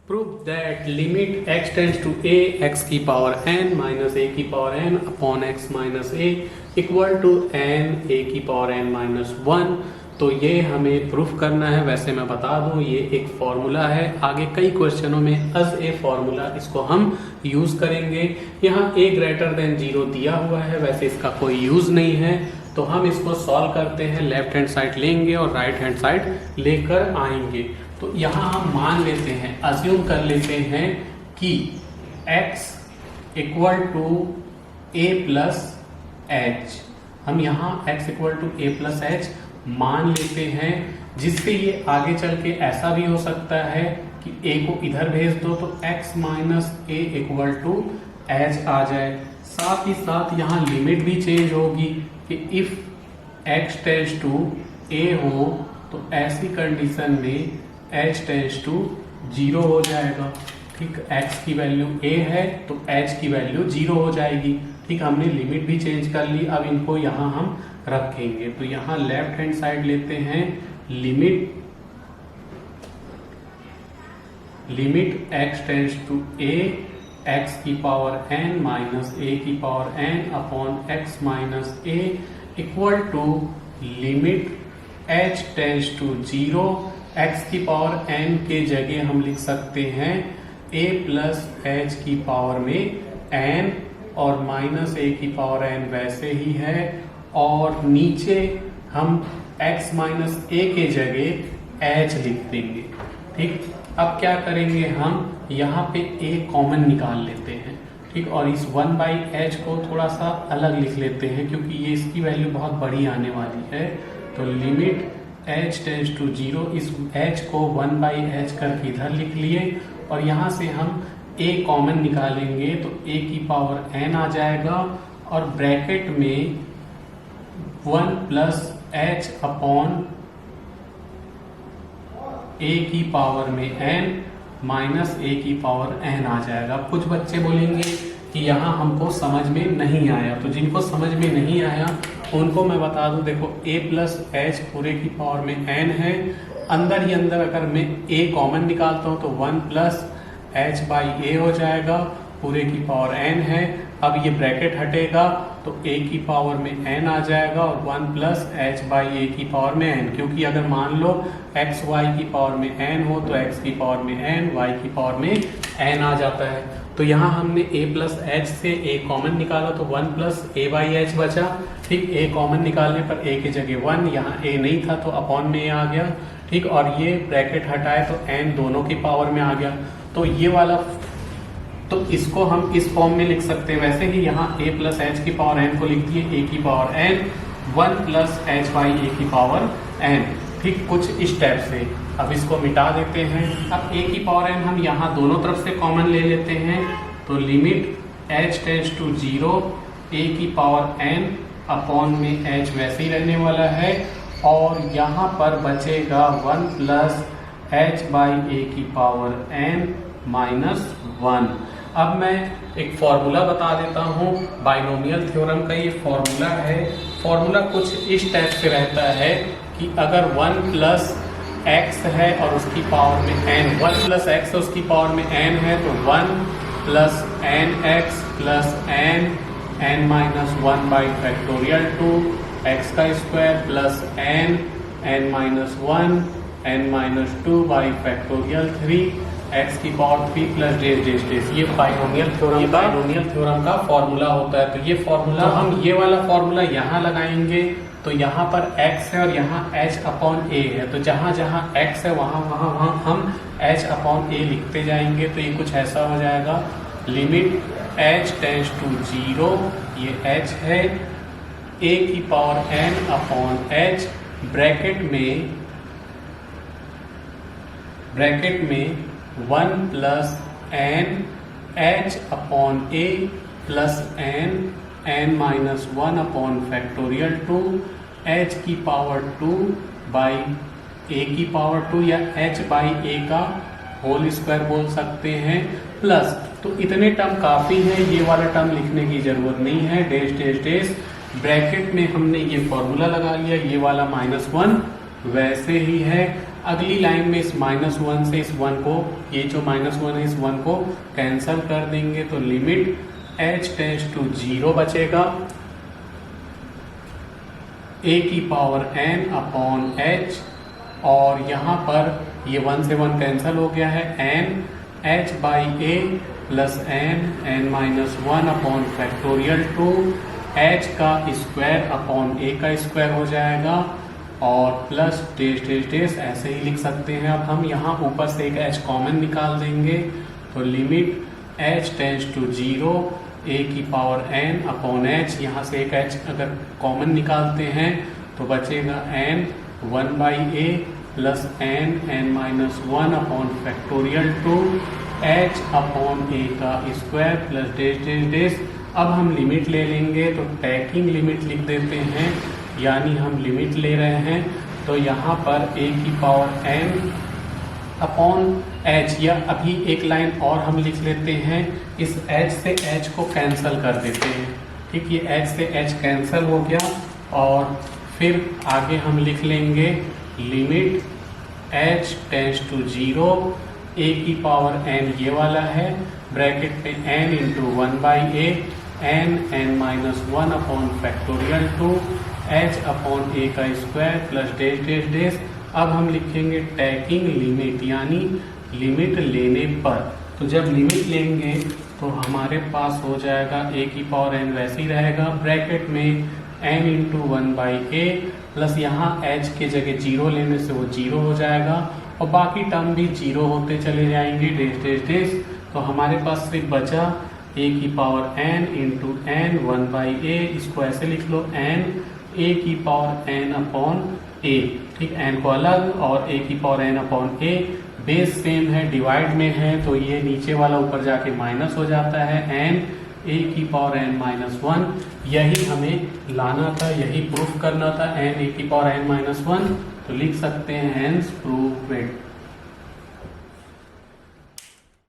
Prove that limit x tends to a x की power n minus a की power n upon x minus a equal to n a की power n minus 1। तो ये हमें proof करना है। वैसे मैं बता दूं ये एक फॉर्मूला है, आगे कई क्वेश्चनों में एज ए फॉर्मूला इसको हम यूज करेंगे। यहाँ a ग्रेटर देन 0 दिया हुआ है, वैसे इसका कोई यूज नहीं है, तो हम इसको सॉल्व करते हैं। लेफ्ट हैंड साइड लेंगे और राइट हैंड साइड लेकर आएंगे। तो यहाँ हम मान लेते हैं, अज्यूम कर लेते हैं कि x equal to a plus h. हम यहाँ x equal to a plus h मान लेते हैं, जिससे ये आगे चल के ऐसा भी हो सकता है कि a को इधर भेज दो तो x minus a equal to H आ जाए। साथ ही साथ यहाँ लिमिट भी चेंज होगी कि if x tends to a हो तो ऐसी कंडीशन में h टेंड्स टू 0 हो जाएगा। ठीक, x की वैल्यू a है तो h की वैल्यू 0 हो जाएगी। ठीक, हमने लिमिट भी चेंज कर ली। अब इनको यहाँ हम रखेंगे तो यहाँ लेफ्ट हैंड साइड लेते हैं, limit x tends to a x की पावर n माइनस a की power n upon x minus a equal to limit h tends to 0। x की पावर n के जगह हम लिख सकते हैं a प्लस h की पावर में n और माइनस a की पावर n वैसे ही है, और नीचे हम x माइनस a के जगह h लिख देंगे। ठीक, अब क्या करेंगे, हम यहाँ पे a कॉमन निकाल लेते हैं। ठीक, और इस 1/h को थोड़ा सा अलग लिख लेते हैं क्योंकि ये इसकी वैल्यू बहुत बड़ी आने वाली है। तो लिमिट h टेंड्स टू 0, इस h को 1/h करके इधर लिख लिए और यहाँ से हम a कॉमन निकालेंगे तो a की पावर n आ जाएगा और ब्रैकेट में 1 प्लस h अपॉन a की पावर में n माइनस a की पावर n आ जाएगा। कुछ बच्चे बोलेंगे कि यहाँ हमको समझ में नहीं आया, तो जिनको समझ में नहीं आया उनको मैं बता दूं, देखो a प्लस एच पूरे की पावर में n है, अंदर ही अंदर अगर मैं a कॉमन निकालता हूं तो 1 प्लस एच बाई ए हो जाएगा, पूरे की पावर n है। अब ये ब्रैकेट हटेगा तो a की पावर में n आ जाएगा और 1 प्लस एच बाई ए की पावर में n, क्योंकि अगर मान लो x y की पावर में n हो तो x की पावर में n, y की पावर में n आ जाता है। तो यहाँ हमने a प्लस एच से a कॉमन निकाला तो 1 प्लस ए बाई एच बचा। ठीक, a कॉमन निकालने पर a की जगह 1, यहाँ a नहीं था तो अपॉन में a आ गया। ठीक, और ये ब्रैकेट हटाए तो n दोनों की पावर में आ गया। तो ये वाला, तो इसको हम इस फॉर्म में लिख सकते हैं। वैसे ही यहाँ a प्लस एच की पावर n को लिख दिए a की power n 1 plus H by A की पावर n। ठीक, कुछ इस टाइप से। अब इसको मिटा देते हैं। अब a की पावर n हम यहाँ दोनों तरफ से कॉमन ले लेते हैं तो limit h tends to 0 a की पावर n अपॉन में h वैसे ही रहने वाला है और यहाँ पर बचेगा 1 प्लस h बाई ए की पावर n माइनस 1। अब मैं एक फॉर्मूला बता देता हूँ, बाइनोमियल थ्योरम का ये फॉर्मूला है। फॉर्मूला कुछ इस टाइप से रहता है कि अगर 1 प्लस x है और उसकी पावर में n, 1 प्लस x है उसकी पावर में n है तो 1 plus n x plus n minus 1 by factorial 2 x का square plus n minus 1 n minus 2 by factorial 3 x की पावर 3 प्लस डेस। ये बाइनोमियल थ्योरम का फॉर्मूला होता है। तो ये फॉर्मूला हम ये वाला फॉर्मूला यहाँ लगाएंगे तो यहाँ पर x है और यहाँ h अपॉन a है, तो जहाँ जहाँ x है वहाँ वहाँ वहाँ हम h अपॉन a लिखते जाएंगे। तो ये कुछ ऐसा हो जाएगा, लिमिट h टेंड्स टू 0, ये h है, a की power n upon h, bracket में 1 plus n h upon a plus n minus 1 upon factorial 2 h की पावर 2 बाई a की पावर 2 या h बाई a का होल स्क्वायर बोल सकते हैं प्लस। तो इतने टर्म काफ़ी है, ये वाला टर्म लिखने की जरूरत नहीं है। डेस ब्रैकेट में हमने ये फॉर्मूला लगा लिया, ये वाला -1 वैसे ही है। अगली लाइन में इस -1 से इस 1 को, ये जो -1 है इस 1 को कैंसल कर देंगे तो लिमिट h टेंड्स टू 0 बचेगा, a की पावर n अपॉन h, और यहाँ पर ये 1 से 1 कैंसल हो गया है, n h by a plus n minus 1 upon factorial 2 h का स्क्वायर अपॉन a का स्क्वायर हो जाएगा, और प्लस डेस ऐसे ही लिख सकते हैं। अब हम यहाँ ऊपर से एक h कॉमन निकाल देंगे तो limit h tends to 0 a की पावर n अपॉन h, यहाँ से एक h अगर कॉमन निकालते हैं तो बचेगा n 1 by a plus n minus 1 upon factorial 2 h upon a का स्क्वायर प्लस डेस। अब हम लिमिट ले लेंगे तो टैकिंग लिमिट लिख देते हैं, यानी हम लिमिट ले रहे हैं तो यहाँ पर a की पावर n अपॉन h, या अभी एक लाइन और हम लिख लेते हैं, इस h से h को कैंसल कर देते हैं। ठीक, ये h से h कैंसल हो गया, और फिर आगे हम लिख लेंगे limit h tends to 0 a की पावर n ये वाला है, ब्रैकेट पे n into 1 by a n minus 1 upon factorial 2 h upon a का स्क्वायर प्लस डेस। अब हम लिखेंगे टैकिंग लिमिट, यानी लिमिट लेने पर, तो जब लिमिट लेंगे तो हमारे पास हो जाएगा a की पावर n वैसे ही रहेगा, ब्रैकेट में n into 1 by a plus यहाँ h के जगह 0 लेने से वो 0 हो जाएगा, और बाकी टर्म भी 0 होते चले जाएंगे, डेस। तो हमारे पास सिर्फ बचा a की power n into n 1 by a, इसको ऐसे लिख लो n a की पावर n अपॉन a, ठीक, n को अलग और a की power n upon a, base same है, डिवाइड में है तो ये नीचे वाला ऊपर जाके माइनस हो जाता है, n a की पावर n माइनस 1, यही हमें लाना था, यही प्रूफ करना था, n a की पावर n माइनस 1, तो लिख सकते हैं हेंस प्रूव्ड।